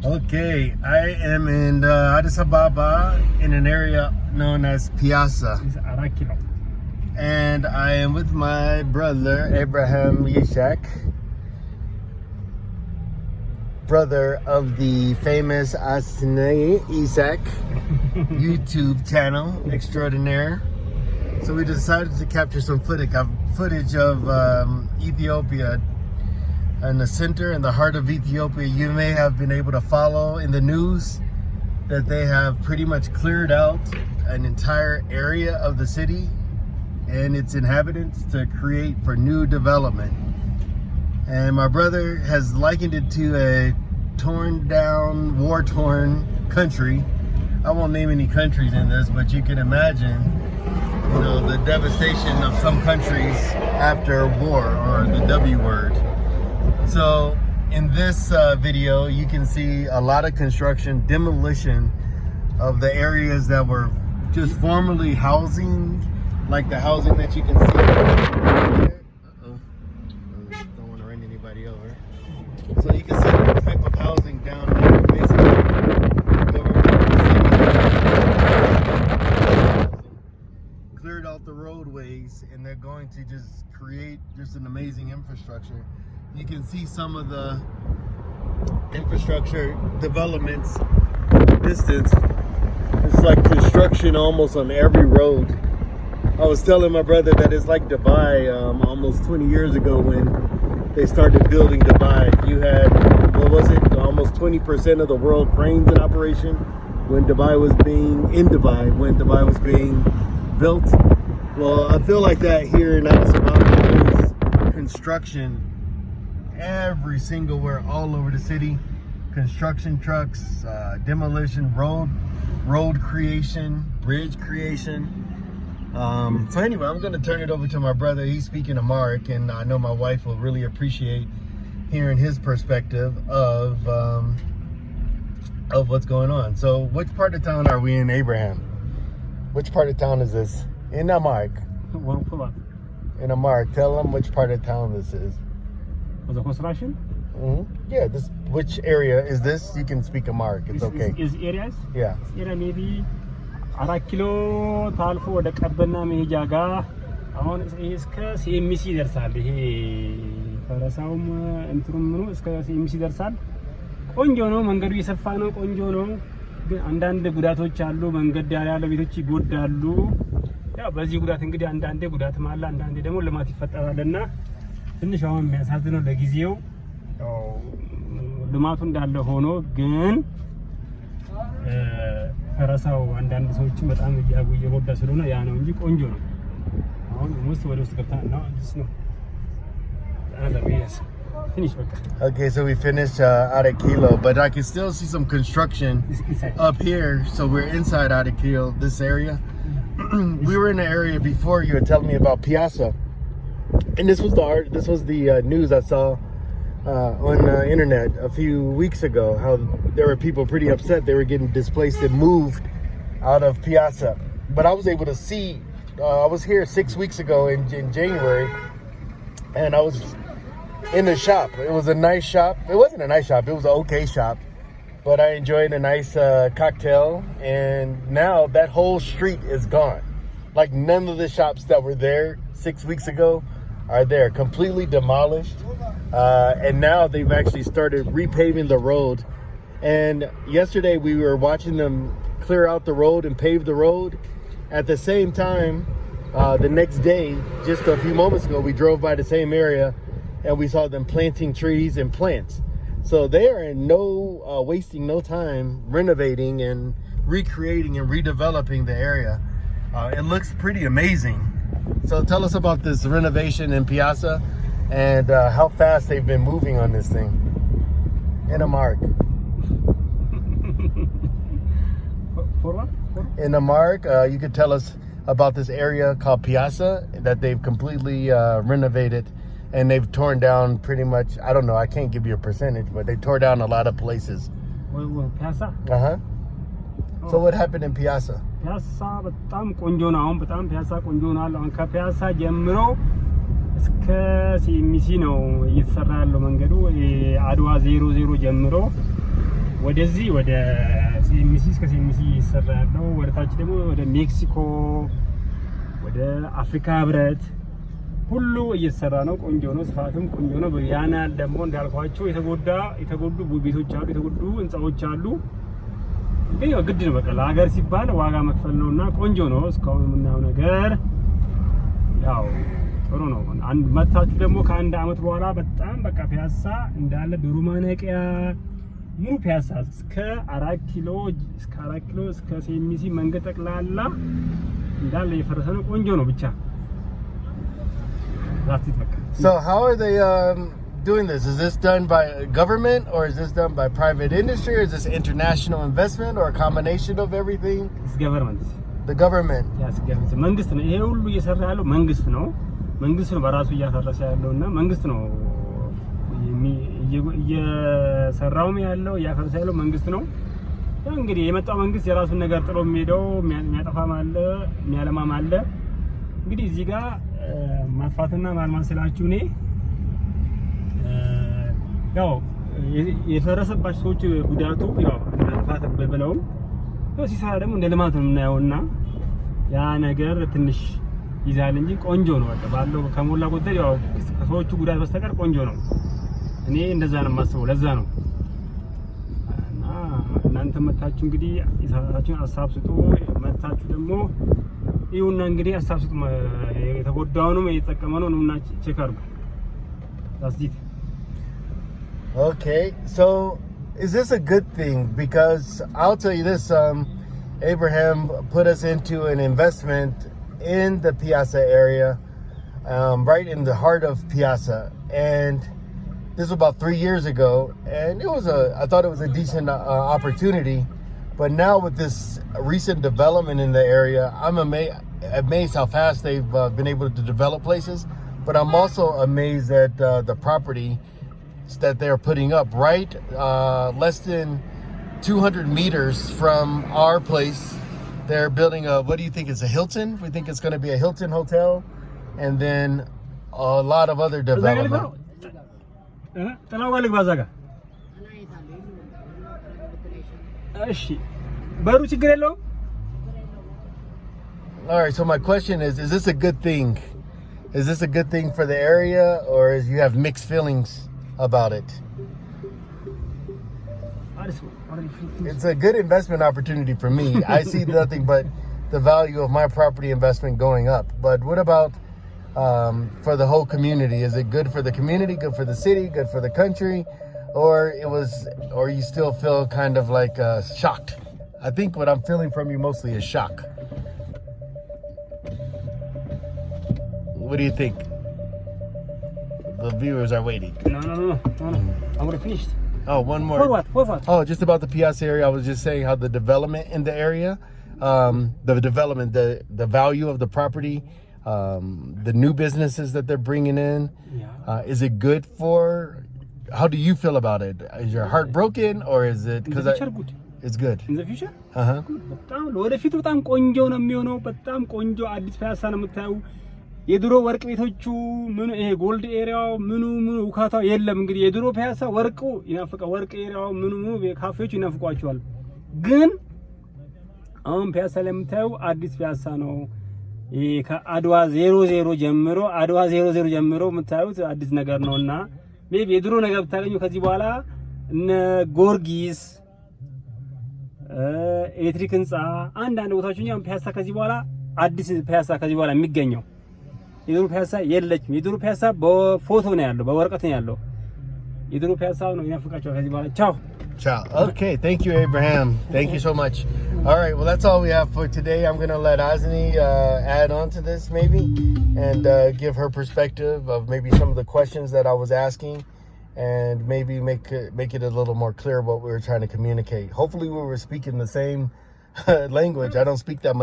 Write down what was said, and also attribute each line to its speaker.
Speaker 1: Okay, I am in Addis Ababa in an area known as Piazza. And I am with my brother, Abraham Yishak, brother of the famous Asne Isak YouTube channel extraordinaire. So we decided to capture some footage of Ethiopia in the center, in the heart of Ethiopia. You may have been able to follow in the news that they have pretty much cleared out an entire area of the city and its inhabitants to create for new development. And my brother has likened it to a torn down, war-torn country. I won't name any countries in this, but you can imagine, you know, the devastation of some countries after war, or the W word. So in this video, you can see a lot of construction, demolition of the areas that were just formerly housing, like the housing that you can see. Uh-oh. Don't want to run anybody over. So you can see the type of housing down there, basically. Cleared out the roadways, and they're going to just create just an amazing infrastructure. You can see some of the infrastructure developments distance. It's like construction almost on every road. I was telling my brother that it's like Dubai almost 20 years ago when they started building Dubai. You had, what was it, almost 20% of the world cranes in operation when Dubai was being built. Well, I feel like that here in Addis Ababa. There's construction every single where, all over the city. Construction trucks, demolition, road creation, bridge creation. So anyway, I'm going to turn it over to my brother. He's speaking Amharic, and I know my wife will really appreciate hearing his perspective of what's going on. So which part of town are we in, Abraham? Which part of town is this? In Amharic. In Amharic. Tell them which part of town this is.
Speaker 2: Was it construction?
Speaker 1: Yeah, this. Which area is this? You can speak Amharic. It's okay.
Speaker 2: Is areas?
Speaker 1: Yeah.
Speaker 2: Area maybe 4 ኪሎ ታልፎ ወደ ቀበና መሄጃ ጋር አሁን እስከ ሲኤምሲ ይደርሳል። ይሄ ፈረሳውም እንትሩም ምኑ እስከ ሲኤምሲ ይደርሳል። ቆንጆ ነው፣ መንገዱ የሰፋ ነው፣ ቆንጆ ነው። ግን አንዳንድ ጉዳቶች አሉ። መንገድ ዳር ያለ ቤቶች ይጎዳሉ። ያው በዚህ ጉዳት እንግዲህ አንዳንዴ ጉዳት ማለ፣ አንዳንዴ ደግሞ ልማት ይፈጠራልና ትንሽ አሁን የሚያሳዝነው ለጊዜው ያው ልማቱ እንዳለ ሆኖ ግን ፈረሳው አንዳንድ ሰዎችን በጣም እየጎዳ ስለሆነ ያ ነው እንጂ ቆንጆ ነው። አሁን ወደ ውስጥ ገብተናል ነው ነው finish.
Speaker 1: Okay, so we finished Ada Kilo, but I can still see some construction up here. So we're inside Ada Kilo, this area. We were in the area before. You were telling me about Piazza, and this was the news I saw on the internet a few weeks ago. How there were people pretty upset. They were getting displaced and moved out of Piazza. But I was able to see. I was here 6 weeks ago in January, and I was in the shop. It was a nice shop. It wasn't a nice shop. It was an okay shop, but I enjoyed a nice cocktail. And now that whole street is gone. Like none of the shops that were there 6 weeks ago are there. Completely demolished. And now they've actually started repaving the road. And yesterday we were watching them clear out the road and pave the road. At the same time, the next day, just a few moments ago, we drove by the same area and we saw them planting trees and plants. So they are in wasting no time renovating and recreating and redeveloping the area. It looks pretty amazing. So tell us about this renovation in Piazza and how fast they've been moving on this thing. In Amharic.
Speaker 2: For what?
Speaker 1: In Amharic, you could tell us about this area called Piazza that they've completely renovated, and they've torn down pretty much, I don't know, I can't give you a percentage, but they tore down a lot of places.
Speaker 2: Well, Piazza?
Speaker 1: Uh-huh. So what happened in Piazza?
Speaker 2: Piazza በጣም ቆንጆ ነው። አሁን በጣም ፒያሳ ቆንጆ ነው። አሁን ከፒያሳ ጀምሮ እስከ ሲኤምሲ ነው እየተሰራ ያለው መንገዱ። አድዋ 00 ጀምሮ ወደዚህ ወደ ሲኤምሲ እስከ ሲኤምሲ ይሰራል ነው። ወደ ታች ደግሞ ወደ ሜክሲኮ ወደ አፍሪካ ህብረት ሁሉ እየተሰራ ነው። ቆንጆ ነው። ስፋቱም ቆንጆ ነው። ያናል ደግሞ እንዳልኳቸው የተጎዱ ቤቶች አሉ፣ የተጎዱ ህንጻዎች አሉ። ግን ያው ግድ ነው በቃ ለሀገር ሲባል ዋጋ መክፈል ነውና ቆንጆ ነው። እስካሁን የምናየው ነገር ያው ጥሩ ነው። አንድ መታችሁ ደግሞ ከአንድ አመት በኋላ በጣም በቃ ፒያሳ እንዳለ ድሩ ማነቂያ ሙሉ ፒያሳ እስከ 4 ኪሎ እስከ ሲኤምሲ መንገድ ጠቅላላ እንዳለ የፈረሰ ነው። ቆንጆ ነው ብቻ
Speaker 1: So how are they doing this? Is this done by government or is this done by private industry? Or is this international investment or a combination of everything?
Speaker 2: It's government.
Speaker 1: The government.
Speaker 2: Yes, government. መንግስት ነው ይሄ ሁሉ እየሰራ ያለው መንግስት ነው በራሱ እያፈረሰ ያለውና መንግስት ነው እየሰራውም ያለው እያፈረሰ ያለው መንግስት ነው። ያው እንግዲህ የመጣው መንግስት የራሱን ነገር ጥሎ የሚሄደው የሚያጠፋም አለ የሚያለማም አለ። እንግዲህ እዚህ ጋር ማጥፋትና ማልማት ስላችሁ እኔ ያው የፈረሰባቸው ሰዎች ጉዳቱ ያው እንደልፋት በበለውም ያው ሲሰራ ደግሞ እንደ ልማት ነው የምናየውና ያ ነገር ትንሽ ይዛል እንጂ ቆንጆ ነው። በቃ ባለው ከሞላ ጎደል ያው ከሰዎቹ ጉዳት በስተቀር ቆንጆ ነው። እኔ እንደዛ ነው የማስበው። ለዛ ነው እና እናንተ መታችሁ እንግዲህ የሰራችሁን ሀሳብ ስጡ። መታችሁ ደግሞ ይሁንና እንግዲህ ሀሳብ ስጡ። የተጎዳውንም የተጠቀመነው እና ቼክ አድርጉ። That's it.
Speaker 1: Okay, so is this a good thing? Because I'll tell you this, Abraham put us into an investment in the Piazza area, right in the heart of Piazza, and this was about 3 years ago, and I thought it was a decent opportunity. But now with this recent development in the area, I'm amazed how fast they've been able to develop places. But I'm also amazed at the property that they're putting up right less than 200 meters from our place. They're building what do you think? It's a Hilton? We think it's going to be a Hilton hotel, and then a lot of other development. All right, so my question is this a good thing? Is this a good thing for the area, or is you have mixed feelings about it? It's a good investment opportunity for me. I see nothing but the value of my property investment going up. But what about for the whole community? Is it good for the community, good for the city, good for the country, or you still feel kind of like shocked? I think what I'm feeling from you mostly is shock. What do you think? The viewers are waiting.
Speaker 2: No. I'm gonna finish.
Speaker 1: Oh, one more.
Speaker 2: For what?
Speaker 1: Oh, just about the Piazza area. I was just saying how the development in the area, the value of the property, the new businesses that they're bringing in.
Speaker 2: Yeah.
Speaker 1: Is it good for? How do you feel about it? Is your heart broken, or is it because
Speaker 2: good?
Speaker 1: It's good.
Speaker 2: In the future?
Speaker 1: በጣም
Speaker 2: ወደፊት በጣም ቆንጆ ነው የሚሆነው። በጣም ቆንጆ አዲስ ፒያሳ ነው የምታዩ። የድሮ ወርቅ ቤቶቹ ምን ይሄ ጎልድ ኤሪያው ምኑ ውካታው የለም። እንግዲህ የድሮ ፒያሳ ወርቁ ይናፍቃል። ወርቅ ኤሪያው ምኑ ካፌዎቹ ይናፍቋቸዋል። ግን አሁን ፒያሳ ላይ የምታዩ አዲስ ፒያሳ ነው። ይሄ ከአድዋ 00 ጀምሮ የምታዩት አዲስ ነገር ነውና ሜቢ የድሮ ነገር ብታገኙ ከዚህ በኋላ እነ ጎርጊስ ኤሌክትሪክ ህንጻ አንዳንድ ቦታዎችኛ ፒያሳ ከዚህ በኋላ አዲስ ፒያሳ ከዚህ በኋላ የሚገኘው የድሮ ፒያሳ የለችም። የድሮ ፒያሳ በፎቶ ነው ያለው፣ በወረቀት ነው ያለው። የድሮ ፒያሳ ነው ያፈቃቸው ከዚህ በኋላ ቻው።
Speaker 1: Okay, thank you, Abraham. Thank you so much. All right, well, that's all we have for today. I'm going to let Azni add on to this maybe and give her perspective of maybe some of the questions that I was asking and maybe make it a little more clear what we were trying to communicate. Hopefully we were speaking the same language. I don't speak that much